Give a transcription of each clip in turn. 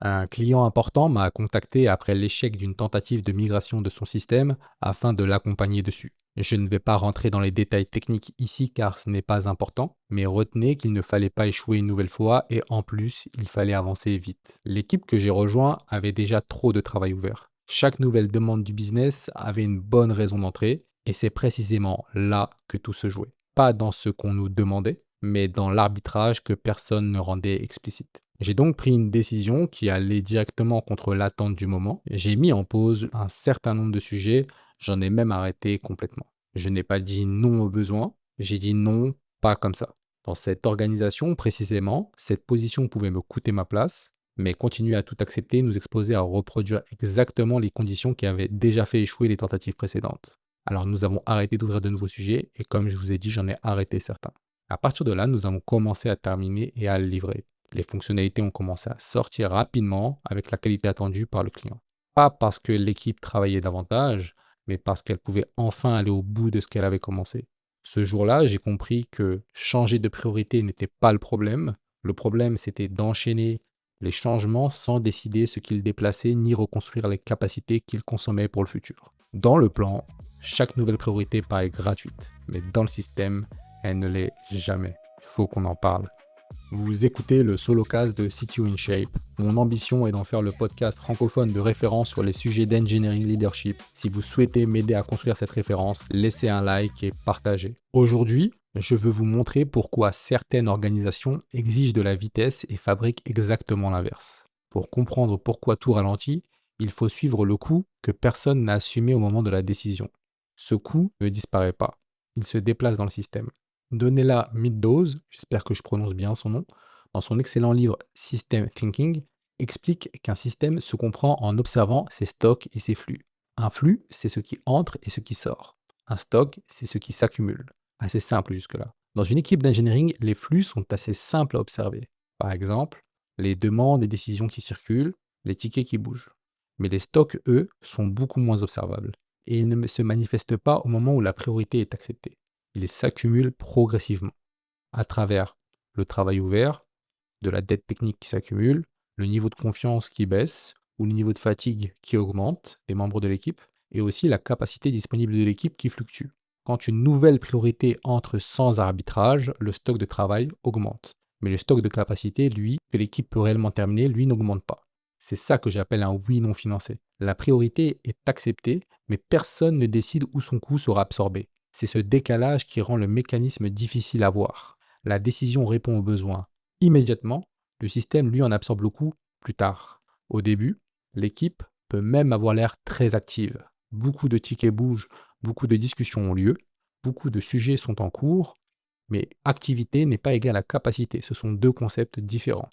Un client important m'a contacté après l'échec d'une tentative de migration de son système afin de l'accompagner dessus. Je ne vais pas rentrer dans les détails techniques ici car ce n'est pas important, mais retenez qu'il ne fallait pas échouer une nouvelle fois et en plus, il fallait avancer vite. L'équipe que j'ai rejoint avait déjà trop de travail ouvert. Chaque nouvelle demande du business avait une bonne raison d'entrer et c'est précisément là que tout se jouait. Pas dans ce qu'on nous demandait, mais dans l'arbitrage que personne ne rendait explicite. J'ai donc pris une décision qui allait directement contre l'attente du moment. J'ai mis en pause un certain nombre de sujets, j'en ai même arrêté complètement. Je n'ai pas dit non aux besoins, j'ai dit non, pas comme ça. Dans cette organisation, précisément, cette position pouvait me coûter ma place, mais continuer à tout accepter nous exposait à reproduire exactement les conditions qui avaient déjà fait échouer les tentatives précédentes. Alors nous avons arrêté d'ouvrir de nouveaux sujets et comme je vous ai dit, j'en ai arrêté certains. À partir de là, nous avons commencé à terminer et à le livrer. Les fonctionnalités ont commencé à sortir rapidement avec la qualité attendue par le client. Pas parce que l'équipe travaillait davantage, mais parce qu'elle pouvait enfin aller au bout de ce qu'elle avait commencé. Ce jour-là, j'ai compris que changer de priorité n'était pas le problème. Le problème, c'était d'enchaîner les changements sans décider ce qu'ils déplaçaient ni reconstruire les capacités qu'ils consommaient pour le futur. Dans le plan, chaque nouvelle priorité paraît gratuite, mais dans le système, elle ne l'est jamais. Il faut qu'on en parle. Vous écoutez le solocast de CTO in Shape. Mon ambition est d'en faire le podcast francophone de référence sur les sujets d'engineering leadership. Si vous souhaitez m'aider à construire cette référence, laissez un like et partagez. Aujourd'hui, je veux vous montrer pourquoi certaines organisations exigent de la vitesse et fabriquent exactement l'inverse. Pour comprendre pourquoi tout ralentit, il faut suivre le coût que personne n'a assumé au moment de la décision. Ce coût ne disparaît pas, il se déplace dans le système. Donella Meadows, j'espère que je prononce bien son nom, dans son excellent livre System Thinking, explique qu'un système se comprend en observant ses stocks et ses flux. Un flux, c'est ce qui entre et ce qui sort. Un stock, c'est ce qui s'accumule. Assez simple jusque-là. Dans une équipe d'engineering, les flux sont assez simples à observer. Par exemple, les demandes et décisions qui circulent, les tickets qui bougent. Mais les stocks, eux, sont beaucoup moins observables. Et ils ne se manifestent pas au moment où la priorité est acceptée. Ils s'accumulent progressivement à travers le travail ouvert, de la dette technique qui s'accumule, le niveau de confiance qui baisse ou le niveau de fatigue qui augmente des membres de l'équipe et aussi la capacité disponible de l'équipe qui fluctue. Quand une nouvelle priorité entre sans arbitrage, le stock de travail augmente. Mais le stock de capacité, lui, que l'équipe peut réellement terminer, lui n'augmente pas. C'est ça que j'appelle un oui non financé. La priorité est acceptée, mais personne ne décide où son coût sera absorbé. C'est ce décalage qui rend le mécanisme difficile à voir. La décision répond aux besoins immédiatement, le système lui en absorbe le coût plus tard. Au début, l'équipe peut même avoir l'air très active. Beaucoup de tickets bougent, beaucoup de discussions ont lieu, beaucoup de sujets sont en cours, mais activité n'est pas égale à capacité, ce sont deux concepts différents.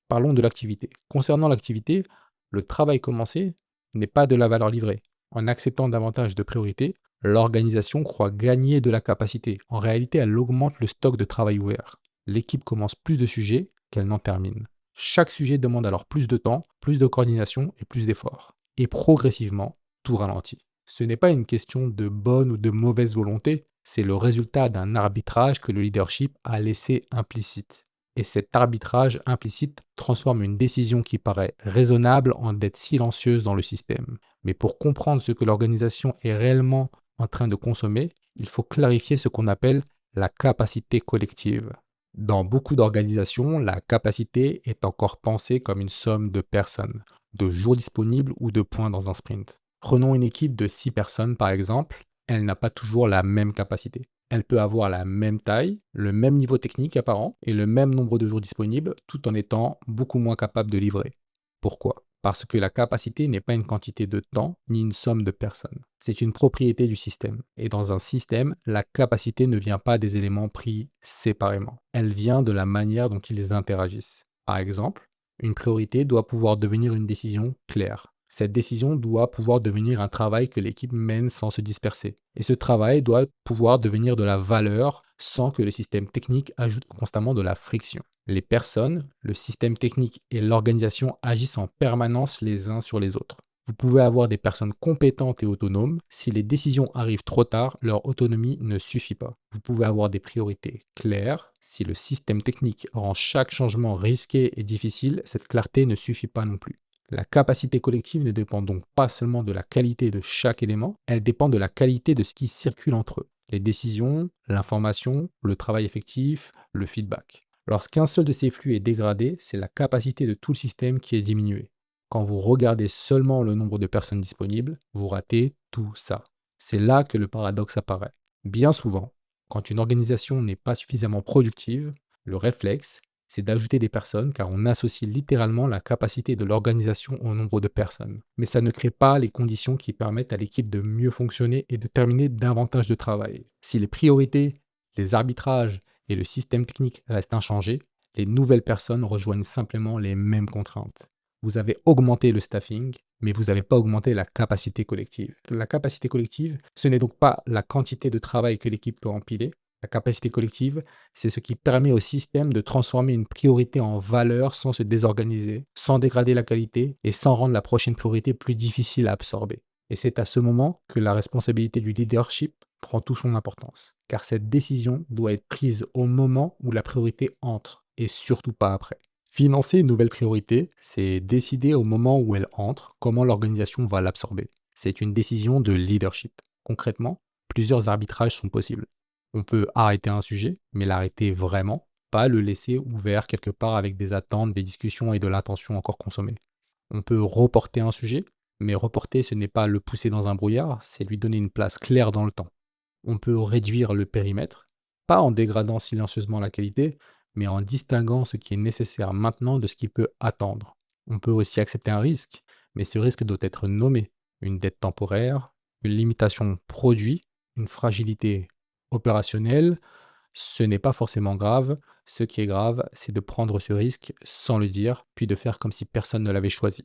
Parlons de l'activité. Concernant l'activité, le travail commencé n'est pas de la valeur livrée. En acceptant davantage de priorités, l'organisation croit gagner de la capacité. En réalité, elle augmente le stock de travail ouvert. L'équipe commence plus de sujets qu'elle n'en termine. Chaque sujet demande alors plus de temps, plus de coordination et plus d'efforts. Et progressivement, tout ralentit. Ce n'est pas une question de bonne ou de mauvaise volonté, c'est le résultat d'un arbitrage que le leadership a laissé implicite. Et cet arbitrage implicite transforme une décision qui paraît raisonnable en dette silencieuse dans le système. Mais pour comprendre ce que l'organisation est réellement en train de consommer, il faut clarifier ce qu'on appelle la capacité collective. Dans beaucoup d'organisations, la capacité est encore pensée comme une somme de personnes, de jours disponibles ou de points dans un sprint. Prenons une équipe de 6 personnes par exemple, elle n'a pas toujours la même capacité. Elle peut avoir la même taille, le même niveau technique apparent et le même nombre de jours disponibles tout en étant beaucoup moins capable de livrer. Pourquoi ? Parce que la capacité n'est pas une quantité de temps ni une somme de personnes. C'est une propriété du système. Et dans un système, la capacité ne vient pas des éléments pris séparément. Elle vient de la manière dont ils interagissent. Par exemple, une priorité doit pouvoir devenir une décision claire. Cette décision doit pouvoir devenir un travail que l'équipe mène sans se disperser. Et ce travail doit pouvoir devenir de la valeur sans que le système technique ajoute constamment de la friction. Les personnes, le système technique et l'organisation agissent en permanence les uns sur les autres. Vous pouvez avoir des personnes compétentes et autonomes. Si les décisions arrivent trop tard, leur autonomie ne suffit pas. Vous pouvez avoir des priorités claires. Si le système technique rend chaque changement risqué et difficile, cette clarté ne suffit pas non plus. La capacité collective ne dépend donc pas seulement de la qualité de chaque élément, elle dépend de la qualité de ce qui circule entre eux. Les décisions, l'information, le travail effectif, le feedback. Lorsqu'un seul de ces flux est dégradé, c'est la capacité de tout le système qui est diminuée. Quand vous regardez seulement le nombre de personnes disponibles, vous ratez tout ça. C'est là que le paradoxe apparaît. Bien souvent, quand une organisation n'est pas suffisamment productive, le réflexe, c'est d'ajouter des personnes car on associe littéralement la capacité de l'organisation au nombre de personnes. Mais ça ne crée pas les conditions qui permettent à l'équipe de mieux fonctionner et de terminer davantage de travail. Si les priorités, les arbitrages et le système technique restent inchangés, les nouvelles personnes rejoignent simplement les mêmes contraintes. Vous avez augmenté le staffing, mais vous n'avez pas augmenté la capacité collective. La capacité collective, ce n'est donc pas la quantité de travail que l'équipe peut empiler. La capacité collective, c'est ce qui permet au système de transformer une priorité en valeur sans se désorganiser, sans dégrader la qualité et sans rendre la prochaine priorité plus difficile à absorber. Et c'est à ce moment que la responsabilité du leadership prend toute son importance. Car cette décision doit être prise au moment où la priorité entre et surtout pas après. Financer une nouvelle priorité, c'est décider au moment où elle entre comment l'organisation va l'absorber. C'est une décision de leadership. Concrètement, plusieurs arbitrages sont possibles. On peut arrêter un sujet, mais l'arrêter vraiment, pas le laisser ouvert quelque part avec des attentes, des discussions et de l'attention encore consommée. On peut reporter un sujet, mais reporter, ce n'est pas le pousser dans un brouillard, c'est lui donner une place claire dans le temps. On peut réduire le périmètre, pas en dégradant silencieusement la qualité, mais en distinguant ce qui est nécessaire maintenant de ce qui peut attendre. On peut aussi accepter un risque, mais ce risque doit être nommé. Une dette temporaire, une limitation produit, une fragilité opérationnelle, ce n'est pas forcément grave. Ce qui est grave, c'est de prendre ce risque sans le dire, puis de faire comme si personne ne l'avait choisi.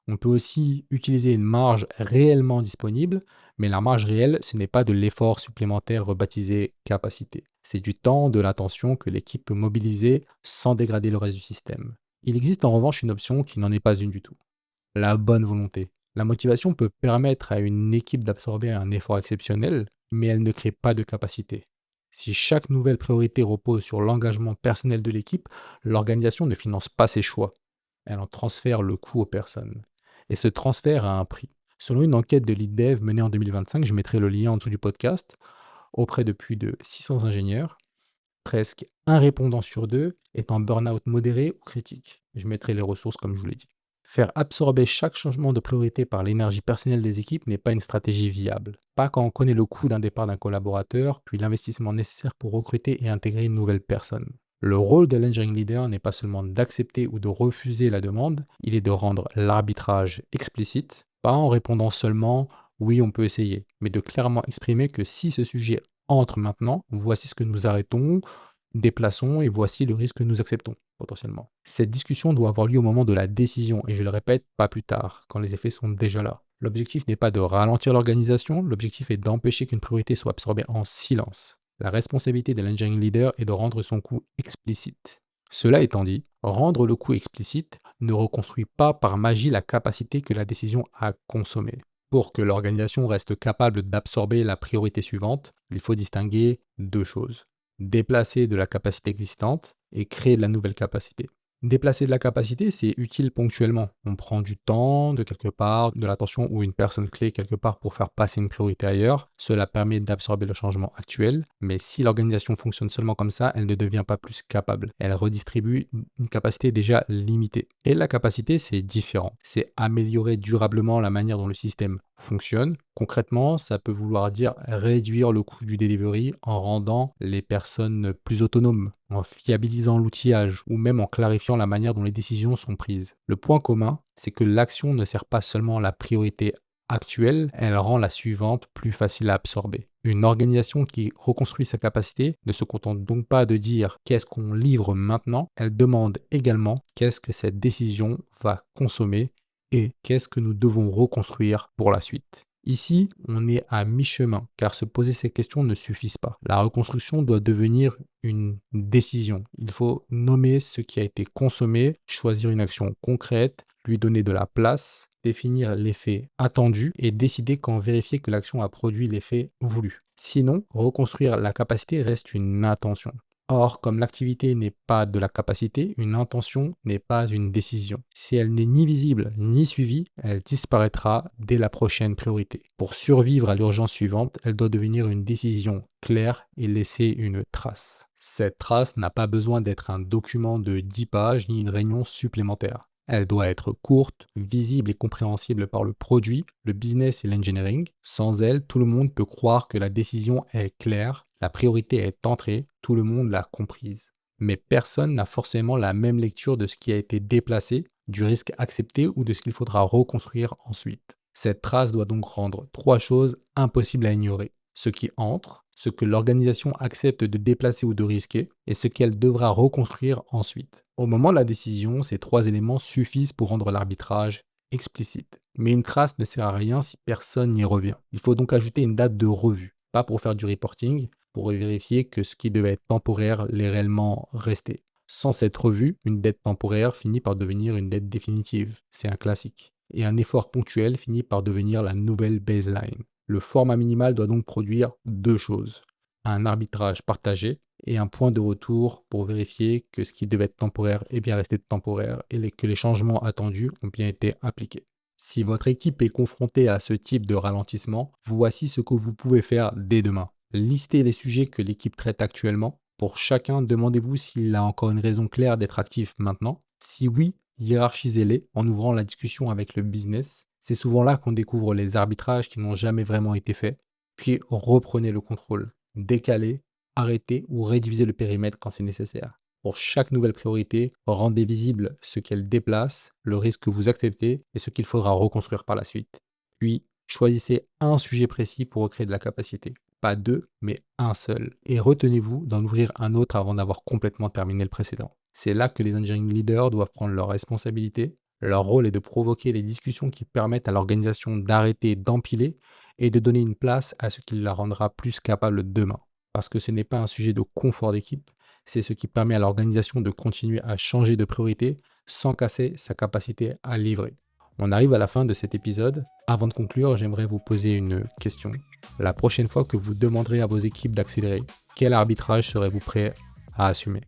On peut aussi utiliser une marge réellement disponible, mais la marge réelle, ce n'est pas de l'effort supplémentaire rebaptisé capacité. C'est du temps, de l'attention que l'équipe peut mobiliser sans dégrader le reste du système. Il existe en revanche une option qui n'en est pas une du tout. La bonne volonté. La motivation peut permettre à une équipe d'absorber un effort exceptionnel, mais elle ne crée pas de capacité. Si chaque nouvelle priorité repose sur l'engagement personnel de l'équipe, l'organisation ne finance pas ses choix. Elle en transfère le coût aux personnes. Et ce transfert a un prix. Selon une enquête de LeadDev menée en 2025, je mettrai le lien en dessous du podcast, auprès de plus de 600 ingénieurs, presque un répondant sur deux est en burn-out modéré ou critique. Je mettrai les ressources comme je vous l'ai dit. Faire absorber chaque changement de priorité par l'énergie personnelle des équipes n'est pas une stratégie viable. Pas quand on connaît le coût d'un départ d'un collaborateur, puis l'investissement nécessaire pour recruter et intégrer une nouvelle personne. Le rôle de l'engineering leader n'est pas seulement d'accepter ou de refuser la demande, il est de rendre l'arbitrage explicite, pas en répondant seulement oui, on peut essayer, mais de clairement exprimer que si ce sujet entre maintenant, voici ce que nous arrêtons, déplaçons et voici le risque que nous acceptons potentiellement. Cette discussion doit avoir lieu au moment de la décision et je le répète, pas plus tard, quand les effets sont déjà là. L'objectif n'est pas de ralentir l'organisation, l'objectif est d'empêcher qu'une priorité soit absorbée en silence. La responsabilité de l'engineering leader est de rendre son coût explicite. Cela étant dit, rendre le coût explicite ne reconstruit pas par magie la capacité que la décision a consommée. Pour que l'organisation reste capable d'absorber la priorité suivante, il faut distinguer deux choses. Déplacer de la capacité existante et créer de la nouvelle capacité. Déplacer de la capacité, c'est utile ponctuellement. On prend du temps de quelque part, de l'attention ou une personne clé quelque part pour faire passer une priorité ailleurs. Cela permet d'absorber le changement actuel, mais si l'organisation fonctionne seulement comme ça, elle ne devient pas plus capable. Elle redistribue une capacité déjà limitée. Et la capacité, c'est différent. C'est améliorer durablement la manière dont le système fonctionne. Concrètement, ça peut vouloir dire réduire le coût du delivery en rendant les personnes plus autonomes, en fiabilisant l'outillage ou même en clarifiant la manière dont les décisions sont prises. Le point commun, c'est que l'action ne sert pas seulement la priorité actuelle, elle rend la suivante plus facile à absorber. Une organisation qui reconstruit sa capacité ne se contente donc pas de dire qu'est-ce qu'on livre maintenant, elle demande également qu'est-ce que cette décision va consommer et qu'est-ce que nous devons reconstruire pour la suite. Ici, on est à mi-chemin, car se poser ces questions ne suffit pas. La reconstruction doit devenir une décision. Il faut nommer ce qui a été consommé, choisir une action concrète, lui donner de la place définir l'effet attendu et décider quand vérifier que l'action a produit l'effet voulu. Sinon, reconstruire la capacité reste une intention. Or, comme l'activité n'est pas de la capacité, une intention n'est pas une décision. Si elle n'est ni visible ni suivie, elle disparaîtra dès la prochaine priorité. Pour survivre à l'urgence suivante, elle doit devenir une décision claire et laisser une trace. Cette trace n'a pas besoin d'être un document de 10 pages ni une réunion supplémentaire. Elle doit être courte, visible et compréhensible par le produit, le business et l'engineering. Sans elle, tout le monde peut croire que la décision est claire, la priorité est entrée, tout le monde l'a comprise. Mais personne n'a forcément la même lecture de ce qui a été déplacé, du risque accepté ou de ce qu'il faudra reconstruire ensuite. Cette trace doit donc rendre 3 choses impossibles à ignorer. Ce qui entre, ce que l'organisation accepte de déplacer ou de risquer, et ce qu'elle devra reconstruire ensuite. Au moment de la décision, ces 3 éléments suffisent pour rendre l'arbitrage explicite. Mais une trace ne sert à rien si personne n'y revient. Il faut donc ajouter une date de revue, pas pour faire du reporting, pour vérifier que ce qui devait être temporaire l'est réellement resté. Sans cette revue, une dette temporaire finit par devenir une dette définitive. C'est un classique. Et un effort ponctuel finit par devenir la nouvelle baseline. Le format minimal doit donc produire 2 choses. Un arbitrage partagé et un point de retour pour vérifier que ce qui devait être temporaire est bien resté temporaire et que les changements attendus ont bien été appliqués. Si votre équipe est confrontée à ce type de ralentissement, voici ce que vous pouvez faire dès demain. Listez les sujets que l'équipe traite actuellement. Pour chacun, demandez-vous s'il a encore une raison claire d'être actif maintenant. Si oui, hiérarchisez-les en ouvrant la discussion avec le business. C'est souvent là qu'on découvre les arbitrages qui n'ont jamais vraiment été faits. Puis reprenez le contrôle. Décalez, arrêtez ou réduisez le périmètre quand c'est nécessaire. Pour chaque nouvelle priorité, rendez visible ce qu'elle déplace, le risque que vous acceptez et ce qu'il faudra reconstruire par la suite. Puis, choisissez un sujet précis pour recréer de la capacité. Pas 2, mais un seul. Et retenez-vous d'en ouvrir un autre avant d'avoir complètement terminé le précédent. C'est là que les engineering leaders doivent prendre leurs responsabilités. Leur rôle est de provoquer les discussions qui permettent à l'organisation d'arrêter d'empiler et de donner une place à ce qui la rendra plus capable demain. Parce que ce n'est pas un sujet de confort d'équipe, c'est ce qui permet à l'organisation de continuer à changer de priorité sans casser sa capacité à livrer. On arrive à la fin de cet épisode. Avant de conclure, j'aimerais vous poser une question. La prochaine fois que vous demanderez à vos équipes d'accélérer, quel arbitrage serez-vous prêt à assumer ?